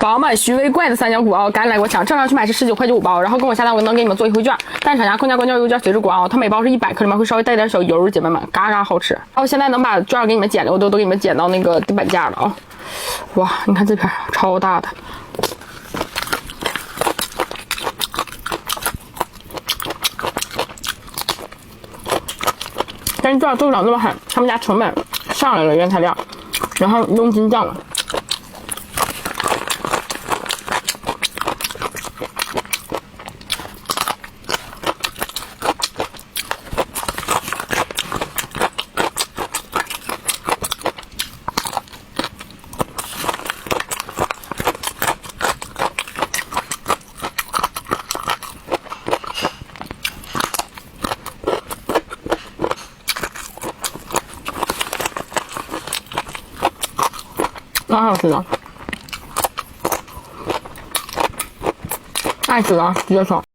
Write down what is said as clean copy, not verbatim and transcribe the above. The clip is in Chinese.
饱满徐味怪的三角骨熬干来锅强，正常去买是19块95包，然后跟我下单我能给你们做优惠券，但厂家控价关键邮件随之锅熬，它每包是100克，里面会稍微带点小油，姐妹们嘎嘎好吃。然后现在能把券给你们剪的，我都给你们剪到那个地板价了啊！哇，你看这片超大的。但是这做不了那么狠，他们家成本上来了原材料，然后佣金降了。蛮好吃的，爱吃的直接说。